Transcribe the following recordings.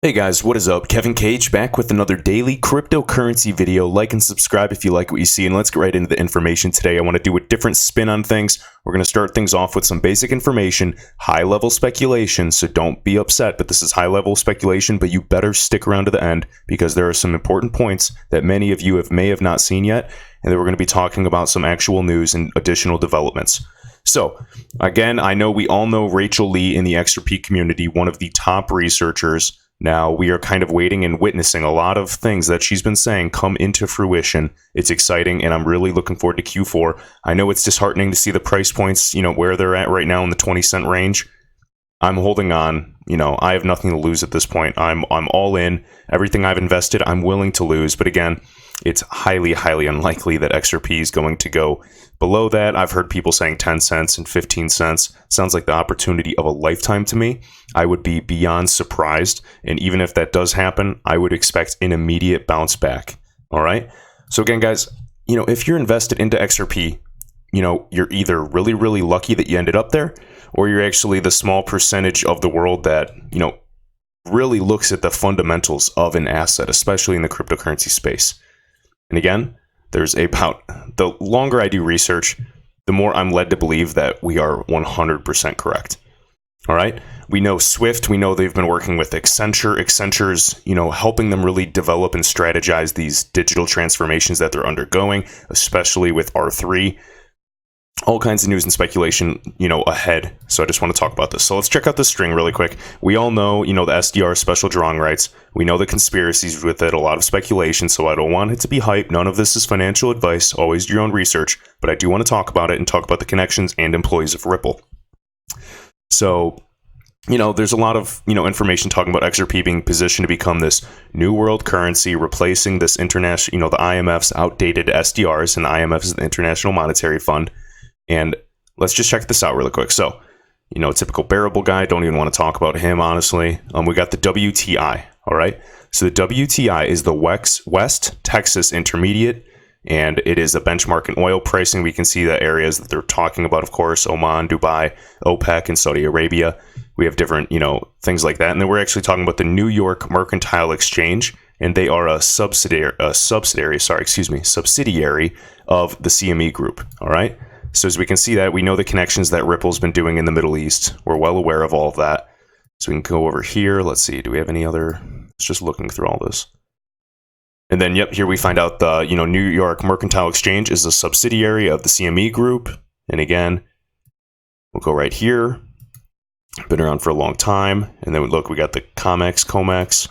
Hey guys, what is up? Kevin Cage back with another daily cryptocurrency video. Like and subscribe if you like what you see, and let's get right into the information today. I want to do a different spin on things. We're going to start things off with some basic information, high-level speculation, so don't be upset, but this is high-level speculation, but you better stick around to the end because there are some important points that many of you may have not seen yet, and then we're going to be talking about some actual news and additional developments. So, again, I know we all know Rachel Lee in the XRP community, one of the top researchers. Now, we are kind of waiting and witnessing a lot of things that she's been saying come into fruition. It's exciting, and I'm really looking forward to Q4. I know it's disheartening to see the price points, where they're at right now in the 20-cent range. I'm holding on. I have nothing to lose at this point. I'm all in. Everything I've invested, I'm willing to lose. But again, it's highly, highly unlikely that XRP is going to go below that. I've heard people saying 10 cents and 15 cents. Sounds like the opportunity of a lifetime to me. I would be beyond surprised. And even if that does happen, I would expect an immediate bounce back. All right. So again, guys, if you're invested into XRP, you're either really, really lucky that you ended up there, or you're actually the small percentage of the world that, really looks at the fundamentals of an asset, especially in the cryptocurrency space. And again, the longer I do research, the more I'm led to believe that we are 100% correct. All right. We know Swift. We know they've been working with Accenture. Accenture's, helping them really develop and strategize these digital transformations that they're undergoing, especially with R3. All kinds of news and speculation, ahead. So I just want to talk about this. So let's check out this string really quick. We all know, the SDR special drawing rights. We know the conspiracies with it, a lot of speculation. So I don't want it to be hype. None of this is financial advice. Always do your own research. But I do want to talk about it and talk about the connections and employees of Ripple. So, there's a lot of, information talking about XRP being positioned to become this new world currency, replacing this international, the IMF's outdated SDRs, and the IMF is the International Monetary Fund. And let's just check this out really quick. So, typical bearable guy, don't even want to talk about him, honestly. We got the WTI, all right? So the WTI is the West Texas Intermediate, and it is a benchmark in oil pricing. We can see the areas that they're talking about, of course, Oman, Dubai, OPEC, and Saudi Arabia. We have different, things like that. And then we're actually talking about the New York Mercantile Exchange, and they are a subsidiary of the CME Group, all right? So as we can see that, we know the connections that Ripple's been doing in the Middle East. We're well aware of all of that. So we can go over here. Let's see. Do we have any other? It's just looking through all this. And then, here we find out the, New York Mercantile Exchange is a subsidiary of the CME Group. And again, we'll go right here. Been around for a long time. And then we got the COMEX.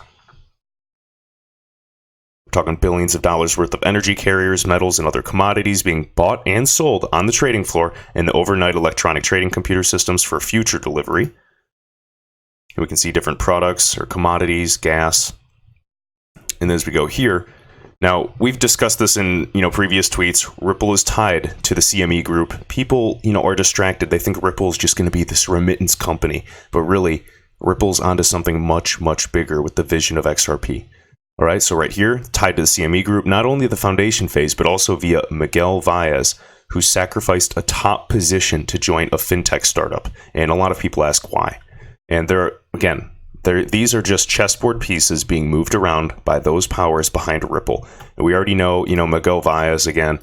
We're talking billions of dollars worth of energy carriers, metals, and other commodities being bought and sold on the trading floor and the overnight electronic trading computer systems for future delivery. And we can see different products or commodities, gas. And as we go here, now we've discussed this in previous tweets. Ripple is tied to the CME Group. People are distracted. They think Ripple is just going to be this remittance company, but really Ripple's onto something much, much bigger with the vision of XRP. All right, so right here, tied to the CME Group, not only the foundation phase, but also via Miguel Valles, who sacrificed a top position to join a fintech startup. And a lot of people ask why. And these are just chessboard pieces being moved around by those powers behind Ripple. And we already know, Miguel Valles, again,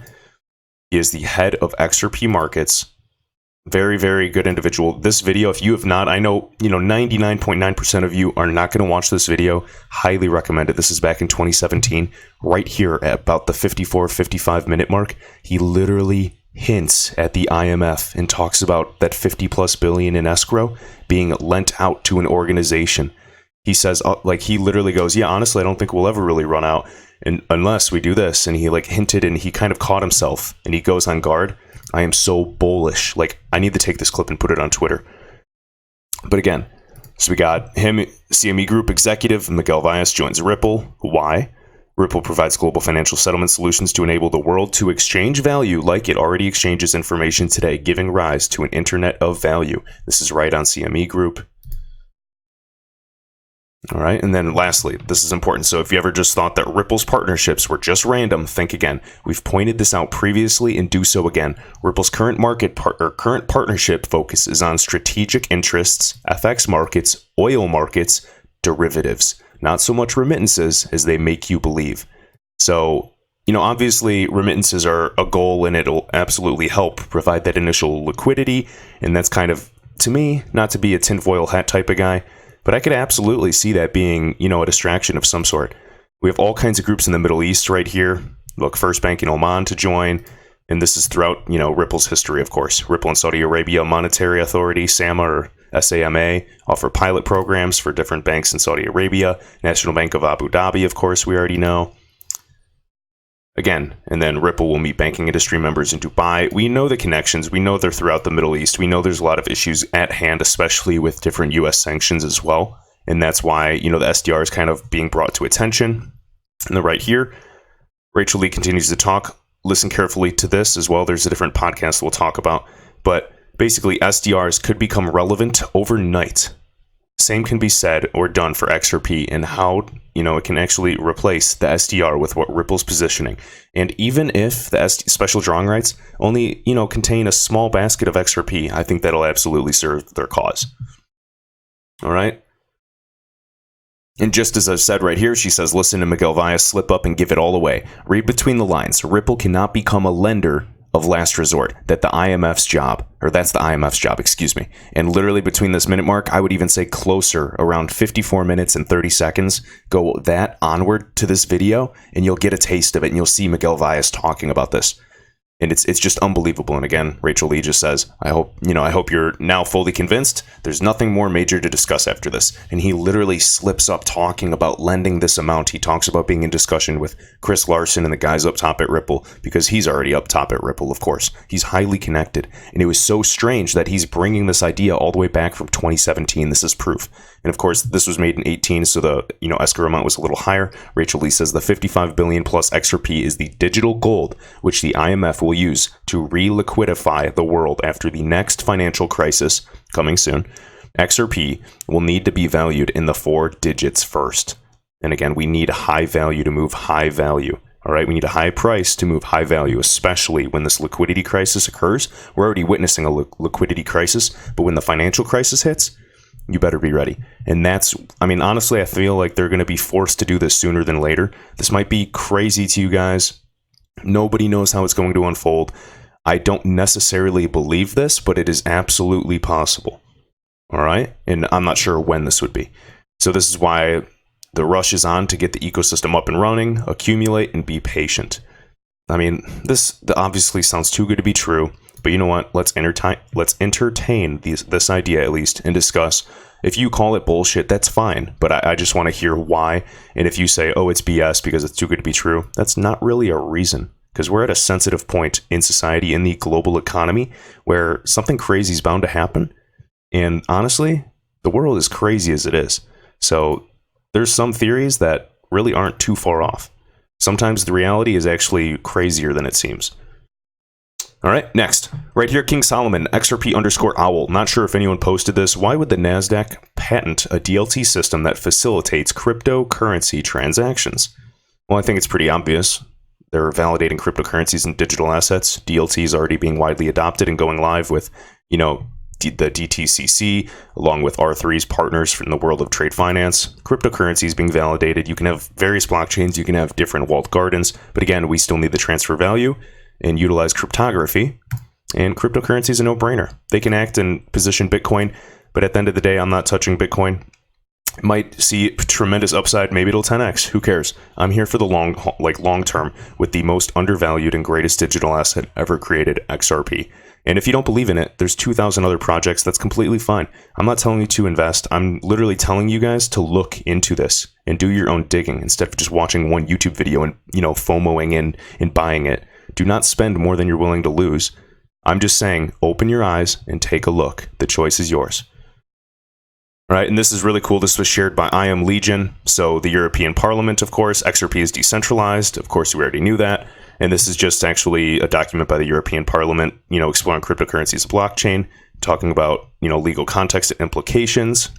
he is the head of XRP markets. Very, very good individual. This video, if you have not, I know, 99.9% of you are not going to watch this video. Highly recommend it. This is back in 2017, right here at about the 54, 55 minute mark. He literally hints at the IMF and talks about that 50 plus billion in escrow being lent out to an organization. He says, he literally goes, yeah, honestly, I don't think we'll ever really run out unless we do this. And he hinted, and he kind of caught himself, and he goes on guard. I am so bullish. I need to take this clip and put it on Twitter. But again, so we got him, CME Group executive, Miguel Valles joins Ripple. Why? Ripple provides global financial settlement solutions to enable the world to exchange value like it already exchanges information today, giving rise to an internet of value. This is right on CME Group. All right, and then lastly, this is important. So if you ever just thought that Ripple's partnerships were just random, think again. We've pointed this out previously and do so again. Ripple's current partnership focus is on strategic interests, FX markets, oil markets, derivatives. not so much remittances as they make you believe. So, obviously remittances are a goal and it'll absolutely help provide that initial liquidity. And that's kind of, to me, not to be a tinfoil hat type of guy, but I could absolutely see that being, a distraction of some sort. We have all kinds of groups in the Middle East right here. Look, First Bank in Oman to join. And this is throughout, Ripple's history, of course. Ripple and Saudi Arabia Monetary Authority, SAMA or SAMA, offer pilot programs for different banks in Saudi Arabia. National Bank of Abu Dhabi, of course, we already know. Again, and then Ripple will meet banking industry members in Dubai. We know the connections. We know they're throughout the Middle East. We know there's a lot of issues at hand, especially with different U.S. sanctions as well. And that's why, the SDR is kind of being brought to attention. And then right here, Rachel Lee continues to talk. Listen carefully to this as well. There's a different podcast we'll talk about. But basically, SDRs could become relevant overnight. Same can be said or done for XRP and how, it can actually replace the SDR with what Ripple's positioning. And even if the special drawing rights only, contain a small basket of XRP, I think that'll absolutely serve their cause. All right. And just as I've said right here, she says, listen to Miguel Valles slip up and give it all away. Read between the lines. Ripple cannot become a lender of last resort. That's the IMF's job. And literally between this minute mark, I would even say closer, around 54 minutes and 30 seconds, go that onward to this video, and you'll get a taste of it, and you'll see Miguel Valles talking about this. And it's just unbelievable. And again, Rachel Lee just says, I hope you're now fully convinced. There's nothing more major to discuss after this. And he literally slips up talking about lending this amount. He talks about being in discussion with Chris Larson and the guys up top at Ripple, because he's already up top at Ripple, of course. He's highly connected. And it was so strange that he's bringing this idea all the way back from 2017. This is proof. And of course, this was made in 18, so the escrow amount was a little higher. Rachel Lee says the 55 billion plus XRP is the digital gold which the IMF will use to re-liquidify the world after the next financial crisis coming soon. XRP will need to be valued in the 4 digits first. And again, we need high value to move high value. All right, we need a high price to move high value, especially when this liquidity crisis occurs. We're already witnessing a liquidity crisis, but when the financial crisis hits, you better be ready. And honestly, I feel like they're going to be forced to do this sooner than later. This might be crazy to you guys. Nobody knows how it's going to unfold. I don't necessarily believe this, but it is absolutely possible. All right? And I'm not sure when this would be. So this is why the rush is on to get the ecosystem up and running, accumulate, and be patient. This obviously sounds too good to be true. But you know what? Let's entertain this idea at least and discuss. If you call it bullshit, that's fine. But I just want to hear why. And if you say, oh, it's BS because it's too good to be true, that's not really a reason. Because we're at a sensitive point in society, in the global economy, where something crazy is bound to happen. And honestly, the world is crazy as it is. So there's some theories that really aren't too far off. Sometimes the reality is actually crazier than it seems. All right, next. Right here, King Solomon, XRP_owl. Not sure if anyone posted this. Why would the NASDAQ patent a DLT system that facilitates cryptocurrency transactions? Well, I think it's pretty obvious. They're validating cryptocurrencies and digital assets. DLT is already being widely adopted and going live with, the DTCC, along with R3's partners from the world of trade finance. Cryptocurrency is being validated. You can have various blockchains. You can have different walled gardens. But again, we still need the transfer value and utilize cryptography, and cryptocurrency is a no-brainer. They can act and position Bitcoin, but at the end of the day, I'm not touching Bitcoin. Might see tremendous upside. Maybe it'll 10x. Who cares? I'm here for the long term with the most undervalued and greatest digital asset ever created, XRP. And if you don't believe in it, there's 2,000 other projects. That's completely fine. I'm not telling you to invest. I'm literally telling you guys to look into this and do your own digging instead of just watching one YouTube video and, FOMOing in and buying it. Do not spend more than you're willing to lose. I'm just saying, open your eyes and take a look. The choice is yours. All right, and this is really cool. This was shared by I Am Legion. So the European Parliament, of course, XRP is decentralized. Of course, we already knew that. And this is just actually a document by the European Parliament, exploring cryptocurrency as a blockchain, talking about, legal context and implications.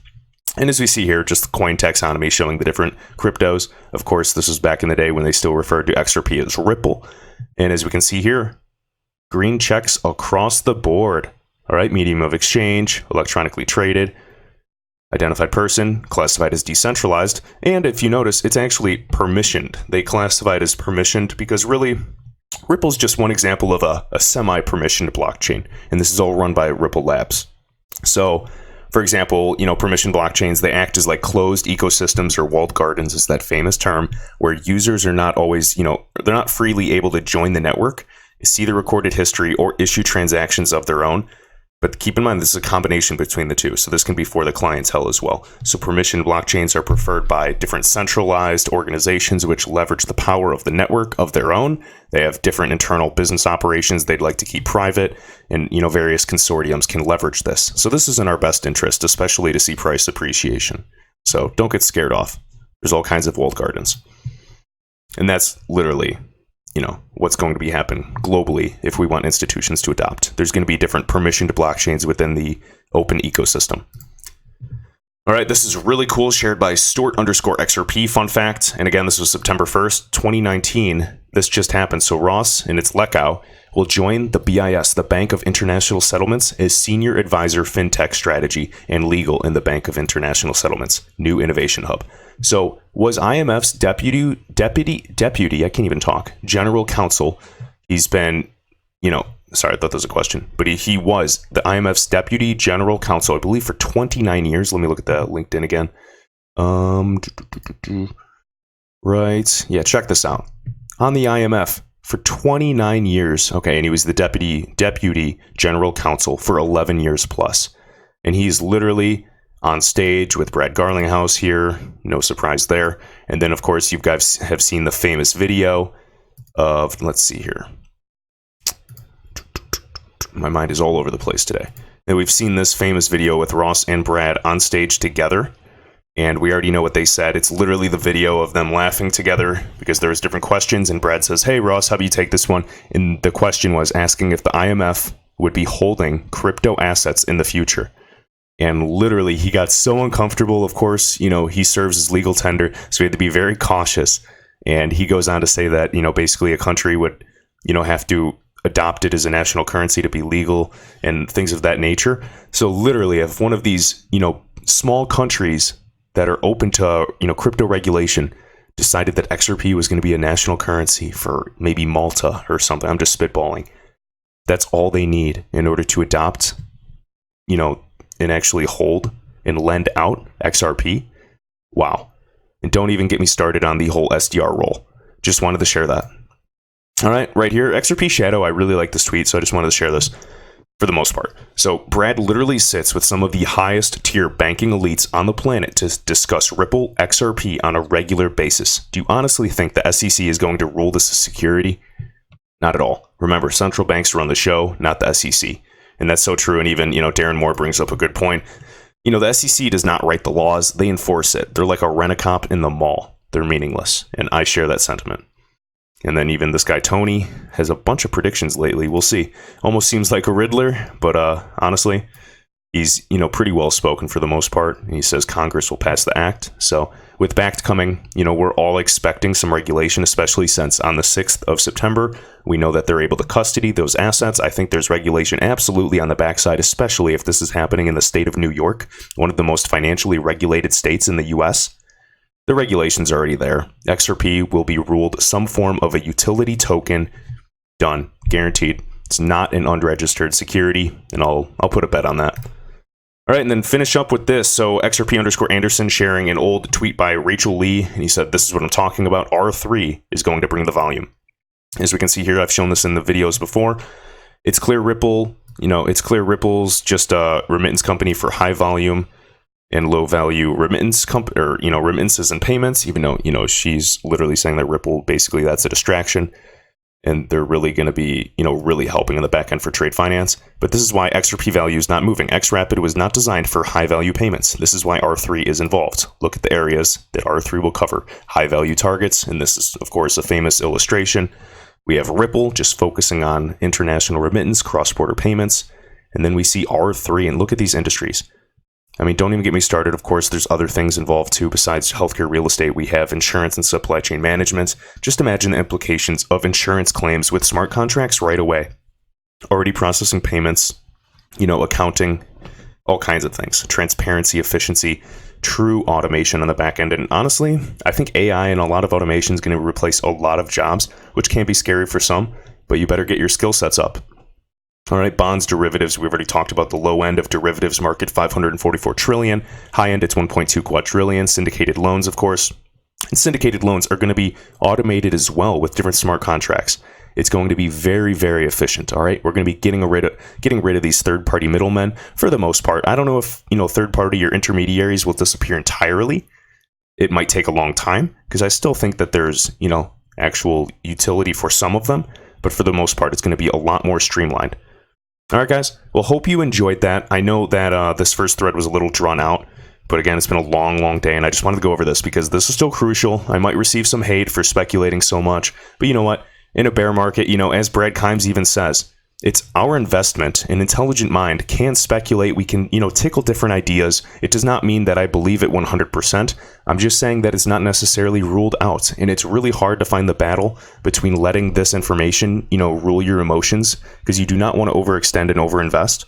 And as we see here, just the coin taxonomy showing the different cryptos. Of course, this was back in the day when they still referred to XRP as Ripple. And as we can see here, green checks across the board. All right, medium of exchange, electronically traded. Identified person, classified as decentralized, and if you notice, it's actually permissioned. They classify it as permissioned because really, Ripple's just one example of a semi-permissioned blockchain, and this is all run by Ripple Labs. So, for example, permission blockchains, they act as like closed ecosystems, or walled gardens is that famous term, where users are not always, they're not freely able to join the network, see the recorded history, or issue transactions of their own. But keep in mind, this is a combination between the two, so this can be for the clientele as well. So permissioned blockchains are preferred by different centralized organizations which leverage the power of the network of their own. They have different internal business operations they'd like to keep private, and various consortiums can leverage this. So this is in our best interest, especially to see price appreciation. So don't get scared off. There's all kinds of walled gardens. And that's literally what's going to be happening globally if we want institutions to adopt. There's going to be different permissioned blockchains within the open ecosystem. All right, this is really cool, shared by Stort_XRP, fun fact. And again, this was September 1st, 2019. This just happened. So Ross and its Lekau will join the BIS, the Bank of International Settlements, as Senior Advisor FinTech Strategy and Legal in the Bank of International Settlements, new innovation hub. So was IMF's deputy, I can't even talk, general counsel, he's been, sorry, I thought that was a question, but he was the IMF's deputy general counsel, I believe, for 29 years. Let me look at the LinkedIn again. Right. Yeah, check this out. On the IMF for 29 years. Okay, and he was the deputy general counsel for 11 years plus. And he's literally on stage with Brad Garlinghouse here. No surprise there. And then, of course, you guys have seen the famous video of, let's see here. My mind is all over the place today. And we've seen this famous video with Ross and Brad on stage together. And we already know what they said. It's literally the video of them laughing together because there's different questions. And Brad says, "Hey, Ross, how do you take this one?" And the question was asking if the IMF would be holding crypto assets in the future. And literally, he got so uncomfortable. Of course, he serves as legal tender, so he had to be very cautious. And he goes on to say that, basically a country would, have to adopt it as a national currency to be legal and things of that nature. So literally, if one of these, small countries that are open to, crypto regulation decided that XRP was going to be a national currency for maybe Malta or something, I'm just spitballing. That's all they need in order to adopt, and actually hold and lend out XRP. Wow. And don't even get me started on the whole SDR role. Just wanted to share that. All right, right here, XRP Shadow. I really like this tweet, so I just wanted to share this for the most part. So Brad literally sits with some of the highest tier banking elites on the planet to discuss Ripple XRP on a regular basis. Do you honestly think the SEC is going to rule this as security? Not at all. Remember, central banks run the show, not the SEC. And that's so true. And even, Darren Moore brings up a good point. The SEC does not write the laws. They enforce it. They're like a rent-a-cop in the mall. They're meaningless. And I share that sentiment. And then even this guy, Tony, has a bunch of predictions lately. We'll see. Almost seems like a Riddler. But honestly, he's, pretty well spoken for the most part. He says Congress will pass the act. So with BACT coming, we're all expecting some regulation, especially since on the 6th of September, we know that they're able to custody those assets. I think there's regulation absolutely on the backside, especially if this is happening in the state of New York, one of the most financially regulated states in the US. The regulation's already there. XRP will be ruled some form of a utility token. Done. Guaranteed. It's not an unregistered security, and I'll put a bet on that. All right, and then finish up with this. So XRP_Anderson sharing an old tweet by Rachel Lee, and he said, "This is what I'm talking about. R3 is going to bring the volume." As we can see here, I've shown this in the videos before. It's clear Ripple, Ripple's just a remittance company for high volume and low value remittances and payments, even though, she's literally saying that Ripple, basically that's a distraction. And they're really going to be, really helping in the back end for trade finance. But this is why XRP value is not moving. XRapid was not designed for high value payments. This is why R3 is involved. Look at the areas that R3 will cover. High value targets. And this is, of course, a famous illustration. We have Ripple just focusing on international remittance, cross-border payments. And then we see R3. And look at these industries. I mean, don't even get me started. Of course, there's other things involved too. Besides healthcare, real estate, we have insurance and supply chain management. Just imagine the implications of insurance claims with smart contracts right away. Already processing payments, accounting, all kinds of things, transparency, efficiency, true automation on the back end. And honestly, I think AI and a lot of automation is going to replace a lot of jobs, which can be scary for some, but you better get your skill sets up. All right, bonds, derivatives. We've already talked about the low end of derivatives market, 544 trillion. High end, it's 1.2 quadrillion. Syndicated loans, of course. And syndicated loans are going to be automated as well with different smart contracts. It's going to be very, very efficient. All right, we're going to be getting rid of these third-party middlemen for the most part. I don't know if third-party or intermediaries will disappear entirely. It might take a long time because I still think that there's actual utility for some of them, but for the most part, it's going to be a lot more streamlined. All right, guys. Well, hope you enjoyed that. I know that this first thread was a little drawn out, but again, it's been a long, long day, and I just wanted to go over this because this is still crucial. I might receive some hate for speculating so much, but you know what? In a bear market, as Brad Kimes even says, it's our investment. An intelligent mind can speculate. We can, tickle different ideas. It does not mean that I believe it 100%. I'm just saying that it's not necessarily ruled out. And it's really hard to find the battle between letting this information, rule your emotions, because you do not want to overextend and overinvest.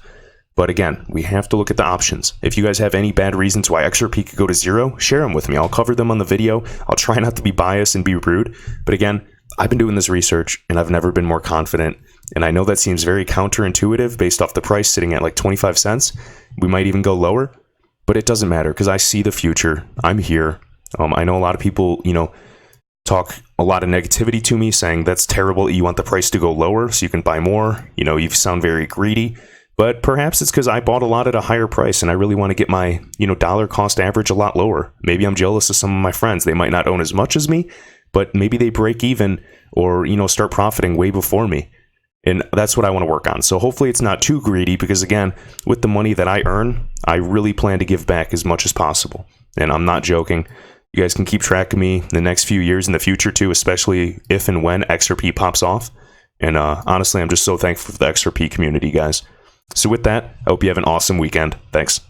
But again, we have to look at the options. If you guys have any bad reasons why XRP could go to zero, share them with me. I'll cover them on the video. I'll try not to be biased and be rude. But again, I've been doing this research and I've never been more confident. And I know that seems very counterintuitive based off the price sitting at like 25 cents. We might even go lower, but it doesn't matter because I see the future. I'm here. I know a lot of people, talk a lot of negativity to me saying that's terrible. You want the price to go lower so you can buy more. You sound very greedy, but perhaps it's because I bought a lot at a higher price and I really want to get my, dollar cost average a lot lower. Maybe I'm jealous of some of my friends. They might not own as much as me, but maybe they break even or, start profiting way before me. And that's what I want to work on. So hopefully it's not too greedy because, again, with the money that I earn, I really plan to give back as much as possible. And I'm not joking. You guys can keep track of me the next few years in the future, too, especially if and when XRP pops off. And honestly, I'm just so thankful for the XRP community, guys. So with that, I hope you have an awesome weekend. Thanks.